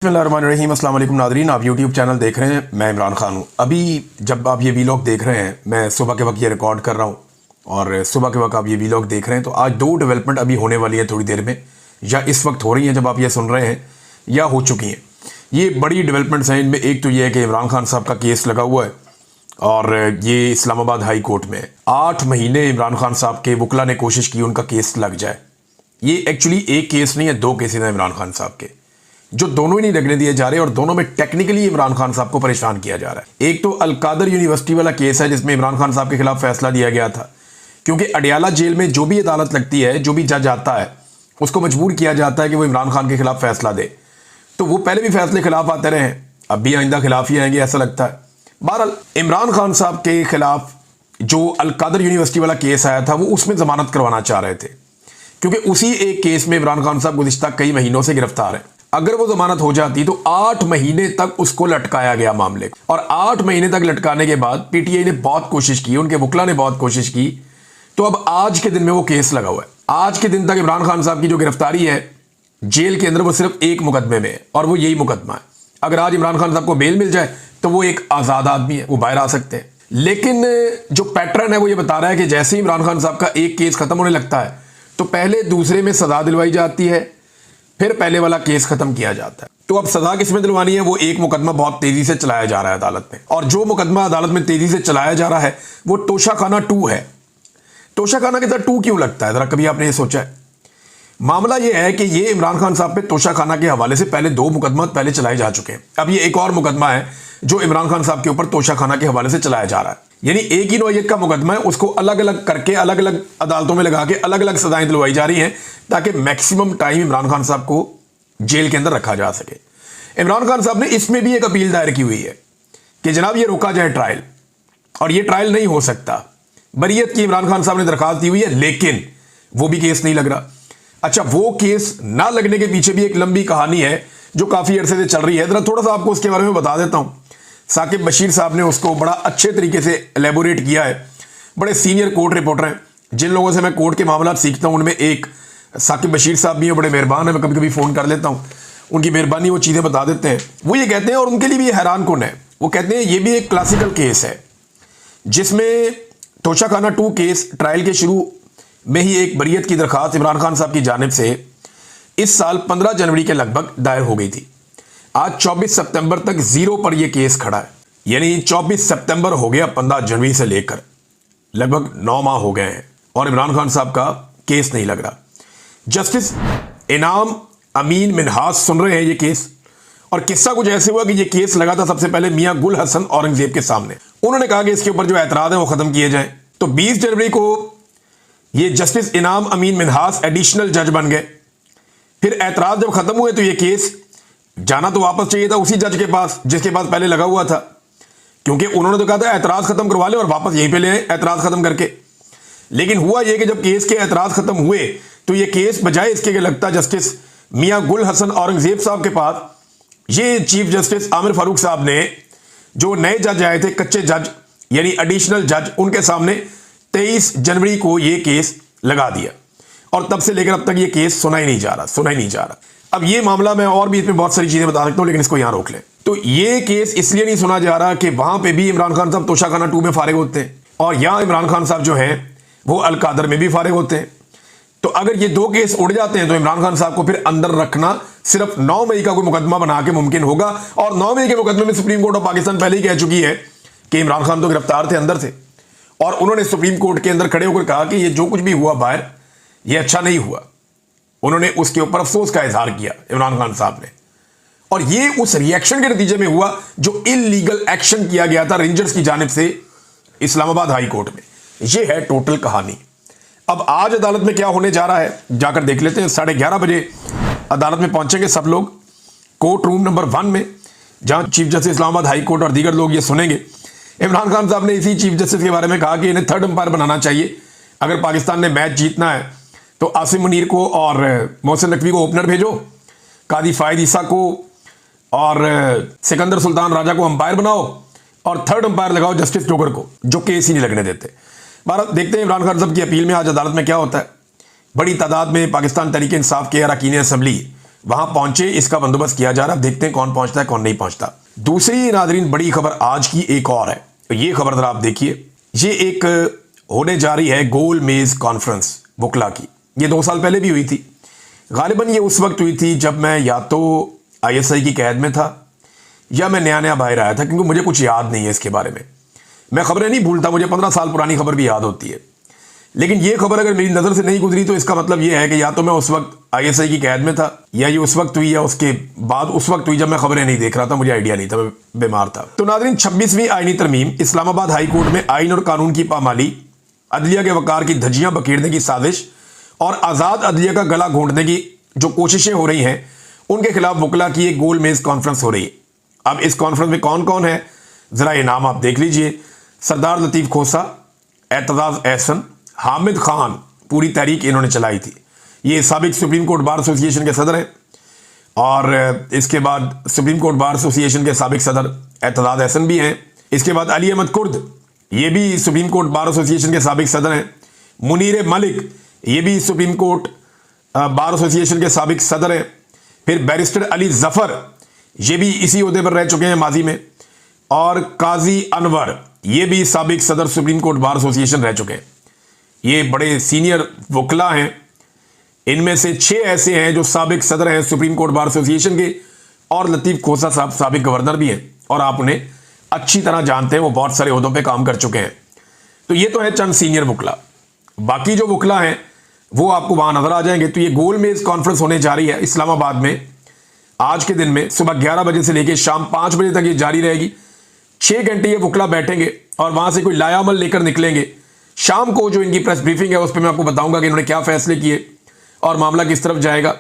बिस्मिल्लाहिर्रहमानिर्रहीम अस्सलाम वालेकुम नादरीन, आप यूट्यूब चैनल देख रहे हैं। मैं इमरान खान हूँ। अभी जब आप ये वीलॉग देख रहे हैं, मैं सुबह के वक्त ये रिकॉर्ड कर रहा हूँ और सुबह के वक्त आप ये वीलॉग देख रहे हैं, तो आज दो डेवलपमेंट अभी होने वाली है थोड़ी देर में, या इस वक्त हो रही हैं जब आप ये सुन रहे हैं, या हो चुकी हैं। ये बड़ी डेवलपमेंट्स हैं। इनमें एक तो ये है कि इमरान खान साहब का केस लगा हुआ है और ये इस्लामाबाद हाई कोर्ट में 8 महीने इमरान खान साहब के वकला ने कोशिश की उनका केस लग जाए। ये एक्चुअली एक केस नहीं है, दो केसेस हैं इमरान खान साहब के, जो दोनों ही नहीं लगने दिए जा रहे और दोनों में टेक्निकली इमरान खान साहब को परेशान किया जा रहा है। एक तो अलकादर यूनिवर्सिटी वाला केस है जिसमें इमरान खान साहब के खिलाफ फैसला दिया गया था, क्योंकि अडियाला जेल में जो भी अदालत लगती है, जो भी जज आता है, उसको मजबूर किया जाता है कि वो इमरान खान के खिलाफ फैसला दे। तो वो पहले भी फैसले खिलाफ आते रहे हैं, अब भी आइंदा खिलाफ ही आएंगे ऐसा लगता है। बहरहाल इमरान खान साहब के खिलाफ जो अलकादर यूनिवर्सिटी वाला केस आया था, वो उसमें जमानत करवाना चाह रहे थे, क्योंकि उसी एक केस में इमरान खान साहब गुज़िश्ता कई महीनों से गिरफ्तार हैं। अगर वो जमानत हो जाती तो 8 महीने तक उसको लटकाया गया मामले को, और 8 महीने तक लटकाने के बाद पीटीआई ने बहुत कोशिश की, उनके वकला ने बहुत कोशिश की, तो अब आज के दिन में वो केस लगा हुआ है। आज के दिन तक इमरान खान साहब की जो गिरफ्तारी है जेल के अंदर, वो सिर्फ एक मुकदमे में है और वो यही मुकदमा है। अगर आज इमरान खान साहब को बेल मिल जाए तो वो एक आज़ाद आदमी है, वो बाहर आ सकते हैं। लेकिन जो पैटर्न है वो ये बता रहा है कि जैसे ही इमरान खान साहब का एक केस खत्म होने लगता है तो पहले दूसरे में सजा दिलवाई जाती है, फिर पहले वाला केस खत्म किया जाता है। तो अब सजा किसमें दिलवानी है? वो एक मुकदमा बहुत तेजी से चलाया जा रहा है अदालत में, और जो मुकदमा अदालत में तेजी से चलाया जा रहा है वो तोशाखाना 2 है। तोशाखाना के साथ 2 क्यों लगता है, जरा कभी आपने ये सोचा है? मामला ये है कि ये इमरान खान साहब पे तोशाखाना के हवाले से पहले 2 मुकदमा पहले चलाए जा चुके हैं। अब ये एक और मुकदमा है जो इमरान खान साहब के ऊपर तोशाखाना के हवाले से चलाया जा रहा है। यानी एक ही नौयत का मुकदमा है, उसको अलग अलग करके अलग अलग अदालतों में लगा के अलग अलग सजाएं दिलवाई जा रही हैं, ताकि मैक्सिमम टाइम इमरान खान साहब को जेल के अंदर रखा जा सके। इमरान खान साहब ने इसमें भी एक अपील दायर की हुई है कि जनाब ये रोका जाए ट्रायल, और ये ट्रायल नहीं हो सकता। बरीयत की इमरान खान साहब ने दरखास्त दी हुई है, लेकिन वो भी केस नहीं लग रहा। अच्छा, वो केस ना लगने के पीछे भी एक लंबी कहानी है जो काफी अरसे से चल रही है। जरा थोड़ा सा आपको उसके बारे में बता देता हूं। साकिब बशीर साहब ने उसको बड़ा अच्छे तरीके से एलेबोरेट किया है। बड़े सीनियर कोर्ट रिपोर्टर हैं, जिन लोगों से मैं कोर्ट के मामला सीखता हूं उनमें एक साकिब बशीर साहब भी हैं, बड़े मेहरबान है। मैं कभी कभी फ़ोन कर लेता हूं, उनकी मेहरबानी, वो चीज़ें बता देते हैं। वो ये कहते हैं, और उनके लिए भी ये हैरान कुन है, वो कहते हैं ये भी एक क्लासिकल केस है जिसमें तोशाखाना 2 केस ट्रायल के शुरू में ही एक बरीयत की दरखास्त इमरान खान साहब की जानिब से इस साल 15 जनवरी के लगभग दायर हो गई थी। आज 24 सितंबर तक 0 पर यह केस खड़ा है, यानी 24 सितंबर हो गया, 15 जनवरी से लेकर लगभग 9 माह हो गए हैं और इमरान खान साहब का केस नहीं लग रहा। जस्टिस इनाम अमीन मिन्हास सुन रहे हैं ये केस, और किस्सा कुछ ऐसे हुआ कि ये केस लगा था सबसे पहले मियां गुल हसन औरंगजेब के सामने। उन्होंने कहा कि इसके ऊपर जो एतराज है वो खत्म किए जाएं। तो 20 जनवरी को ये जस्टिस इनाम अमीन मिन्हास एडिशनल जज बन गए। फिर एतराज जब खत्म हुए तो ये केस जाना तो वापस चाहिए था उसी जज के पास जिसके पास पहले लगा हुआ था, क्योंकि उन्होंने तो कहा था एतराज खत्म करवा लें और वापस यहीं पे ले आए एतराज खत्म करके। लेकिन हुआ यह कि जब केस के एतराज खत्म हुए तो ये केस बजाय इसके कि लगता जस्टिस मियां गुल हसन औरंगजेब साहब के पास, ये चीफ जस्टिस आमिर फारूक साहब ने, जो नए जज आए थे, कच्चे जज यानी एडिशनल जज, उनके सामने 23 जनवरी को ये केस लगा दिया, और तब से लेकर अब तक ये केस सुना ही नहीं जा रहा। अब ये मामला, मैं और भी इसमें बहुत सारी चीजें बता सकता हूं, लेकिन इसको यहां रोक लें। तो ये केस इसलिए नहीं सुना जा रहा कि वहां पे भी इमरान खान साहब तोशाखाना 2 में फारिग होते हैं, और यहां इमरान खान साहब जो हैं वो अलकादर में भी फारिग होते हैं। तो अगर ये 2 केस उड़ जाते हैं तो इमरान खान साहब को फिर अंदर रखना सिर्फ 9 मई का कोई मुकदमा बना के मुमकिन होगा, और 9 मई के मुकदमे में सुप्रीम कोर्ट ऑफ पाकिस्तान पहले ही कह चुकी है कि इमरान खान तो गिरफ्तार थे अंदर से, और उन्होंने सुप्रीम कोर्ट के अंदर खड़े होकर कहा कि ये जो कुछ भी हुआ बाहर, ये अच्छा नहीं हुआ। उन्होंने उसके ऊपर अफसोस का इजहार किया इमरान खान साहब ने, और ये उस रिएक्शन के नतीजे में हुआ जो इलीगल एक्शन किया गया था रेंजर्स की जानिब से इस्लामाबाद हाई कोर्ट में। ये है टोटल कहानी। अब आज अदालत में क्या होने जा रहा है जाकर देख लेते हैं। 11:30 बजे अदालत में पहुंचेंगे सब लोग, कोर्ट रूम नंबर 1 में, जहां chief justice Islamabad high court और दीगर लोग ये सुनेंगे। इमरान खान साहब ने इसी चीफ जस्टिस के बारे में कहा कि इन्हें 3rd अंपायर बनाना चाहिए। अगर पाकिस्तान ने मैच जीतना है तो आसिम मुनीर को और मोहसिन नकवी को ओपनर भेजो, कादी फायद ईसा को और सिकंदर सुल्तान राजा को अंपायर बनाओ, और 3rd अंपायर लगाओ जस्टिस डोगर को, जो केस ही नहीं लगने देते। भारत देखते हैं इमरान खान साहब की अपील में आज अदालत में क्या होता है। बड़ी तादाद में पाकिस्तान तहरीक इंसाफ के अरकान असम्बली वहां पहुंचे, इसका बंदोबस्त किया जा रहा है। देखते हैं कौन पहुंचता है कौन नहीं पहुंचता। दूसरी नाजरीन बड़ी खबर आज की एक और है, ये खबर जरा आप देखिए। ये एक होने जा रही है गोल मेज कॉन्फ्रेंस वकला की। ये 2 साल पहले भी हुई थी। गालिबन ये उस वक्त हुई थी जब मैं या तो ISI की कैद में था या मैं नया नया बाहर आया था, क्योंकि मुझे कुछ याद नहीं है इसके बारे में। मैं खबरें नहीं भूलता, मुझे 15 साल पुरानी खबर भी याद होती है। लेकिन ये खबर अगर मेरी नज़र से नहीं गुजरी तो इसका मतलब ये है कि या तो मैं उस वक्त ISI की कैद में था, या ये उस वक्त हुई या उसके बाद उस वक्त हुई जब मैं खबरें नहीं देख रहा था, मुझे आइडिया नहीं था, मैं बीमार था। तो नाज़रीन, 26वीं आईनी तरमीम, इस्लामाबाद हाई कोर्ट में आइन और कानून की पामाली, अदलिया के वकार की धज्जियां बखेरने की साजिश और आज़ाद अदलिया का गला घोंटने की जो कोशिशें हो रही हैं, उनके खिलाफ वकला की एक गोल मेज कॉन्फ्रेंस हो रही है। अब इस कॉन्फ्रेंस में कौन कौन है, ज़रा ये नाम आप देख लीजिए। सरदार लतीफ़ खोसा, एतजाज़ एहसन, हामिद खान, पूरी तहरीक इन्होंने चलाई थी। ये साबिक सुप्रीम कोर्ट बार एसोसिएशन के सदर हैं, और इसके बाद सुप्रीम कोर्ट बार एसोसिएशन के साबिक सदर एतजाज़ एहसन भी हैं। इसके बाद अली अहमद कुर्द, ये भी सुप्रीम कोर्ट बार एसोसिएशन के साबिक सदर हैं। मुनीर मलिक, ये भी सुप्रीम कोर्ट बार एसोसिएशन के साबिक सदर हैं। फिर बैरिस्टर अली जफर, ये भी इसी ओहदे पर रह चुके हैं माजी में। और काजी अनवर, ये भी साबिक सदर सुप्रीम कोर्ट बार एसोसिएशन रह चुके हैं। ये बड़े सीनियर वकला हैं। इनमें से 6 ऐसे हैं जो साबिक सदर हैं सुप्रीम कोर्ट बार एसोसिएशन के, और लतीफ़ खोसा साहब साबिक गवर्नर भी हैं, और आप उन्हें अच्छी तरह जानते हैं, वो बहुत सारे ओहदों पे काम कर चुके हैं। तो ये तो है चंद सीनियर वकला। बाकी जो वकला हैं वो आपको वहां नजर आ जाएंगे। तो ये गोल मेज कॉन्फ्रेंस होने जा रही है इस्लामाबाद में आज के दिन में, सुबह 11 बजे से लेकर शाम 5 बजे तक ये जारी रहेगी। 6 घंटे ये वकला बैठेंगे और वहां से कोई लायामल लेकर निकलेंगे। शाम को जो इनकी प्रेस ब्रीफिंग है उस पर मैं आपको बताऊंगा कि इन्होंने क्या फैसले किए और मामला किस तरफ जाएगा।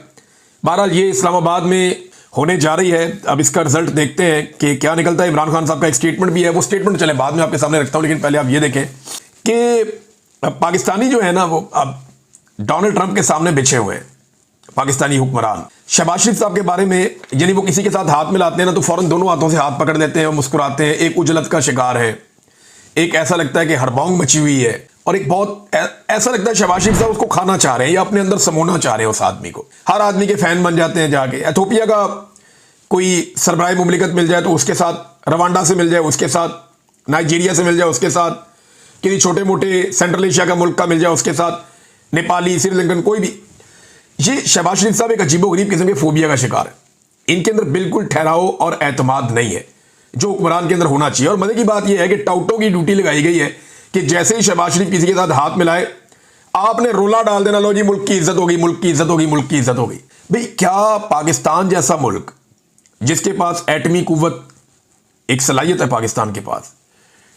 बहरहाल ये इस्लामाबाद में होने जा रही है। अब इसका रिजल्ट देखते हैं कि क्या निकलता है। इमरान खान साहब का एक स्टेटमेंट भी है, वो स्टेटमेंट चले बाद में आपके सामने रखता हूं, लेकिन पहले आप ये देखें कि पाकिस्तानी जो है ना, वो अब डोनाल्ड ट्रंप के सामने बिछे हुए हैं। पाकिस्तानी हुक्मरान शहबाज शरीफ साहब के बारे में, यानी वो किसी के साथ हाथ मिलाते हैं ना तो फौरन दोनों हाथों से हाथ पकड़ लेते हैं और मुस्कुराते हैं। एक उजलत का शिकार है, एक ऐसा लगता है कि हड़बौंग मची हुई है, और एक बहुत ऐसा लगता है शहबाज शरीफ साहब उसको खाना चाह रहे हैं या अपने अंदर समोना चाह रहे हैं उस आदमी को। हर आदमी के फैन बन जाते हैं जाके। एथोपिया का कोई सरबराह मुमलिकत मिल जाए तो उसके साथ, रवांडा से मिल जाए उसके साथ, नाइजीरिया से मिल जाए उसके साथ, किसी छोटे मोटे सेंट्रल एशिया का मुल्क का मिल जाए उसके साथ, नेपाली, श्रीलंकन, कोई भी। ये शहबाज शरीफ साहब एक अजीबोगरीब किस्म के फोबिया का शिकार है। इनके अंदर बिल्कुल ठहराव और एतमाद नहीं है जो हुक्मरान के अंदर होना चाहिए। और मजे की बात यह है कि टाउटों की ड्यूटी लगाई गई है कि जैसे ही शहबाज शरीफ किसी के साथ हाथ मिलाए, आपने रोला डाल देना, लो जी मुल्क की इज्जत होगी, मुल्क की इज्जत होगी, मुल्क की इज्जत होगी। भाई क्या पाकिस्तान जैसा मुल्क जिसके पास एटमी कुव्वत, एक सलाहियत है पाकिस्तान के पास,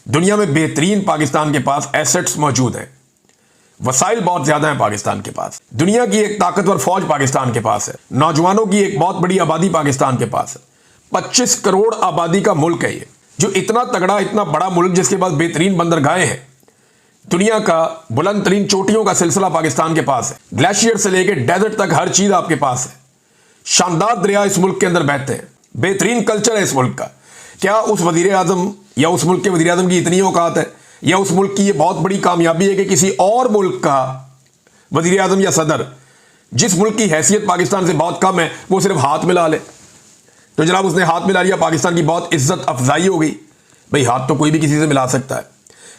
दुनिया में बेहतरीन पाकिस्तान के पास एसेट्स मौजूद हैं, वसाइल बहुत ज्यादा है पाकिस्तान के पास, दुनिया की एक ताकतवर फौज पाकिस्तान के पास है, नौजवानों की एक बहुत बड़ी आबादी पाकिस्तान के पास है, 25 करोड़ आबादी का मुल्क है ये, जो इतना तगड़ा, इतना बड़ा मुल्क जिसके पास बेहतरीन बंदरगाहें हैं, दुनिया का बुलंद तरीन चोटियों का सिलसिला पाकिस्तान के पास है, ग्लेशियर से लेकर डेजर्ट तक हर चीज आपके पास है, शानदार दरिया इस मुल्क के अंदर बहते हैं, बेहतरीन कल्चर है इस मुल्क का। क्या उस वजीर आजम या उस मुल्क के वजीर आजम की इतनी औकात है, या उस मुल्क की ये बहुत बड़ी कामयाबी है कि किसी और मुल्क का वजीर आजम या सदर, जिस मुल्क की हैसियत पाकिस्तान से बहुत कम है, वो सिर्फ हाथ मिला ले? तो जनाब उसने हाथ मिला लिया, पाकिस्तान की बहुत इज्जत अफजाई हो गई। भाई हाथ तो कोई भी किसी से मिला सकता है।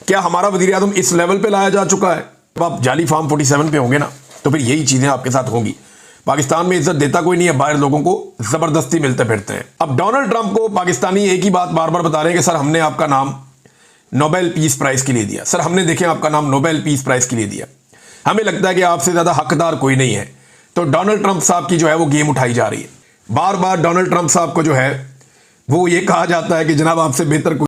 क्या हमारा वजीर आजम इस लेवल पे लाया जा चुका है? जब आप जाली फार्म 47 पे होंगे ना, तो फिर यही चीजें आपके साथ होंगी। पाकिस्तान में इज्जत देता कोई नहीं है, बाहर लोगों को जबरदस्ती मिलते फिरते हैं। अब डोनाल्ड ट्रंप को पाकिस्तानी एक ही बात बार बार बता रहे हैं कि सर हमने आपका नाम नोबेल पीस प्राइज के लिए दिया, सर हमने देखें आपका नाम नोबेल पीस प्राइज के लिए दिया, हमें लगता है कि आपसे ज्यादा हकदार कोई नहीं है। तो डोनाल्ड ट्रंप साहब की जो है वो गेम उठाई जा रही है। बार बार डोनाल्ड ट्रंप साहब को जो है वो ये कहा जाता है कि जनाब आपसे बेहतर कोई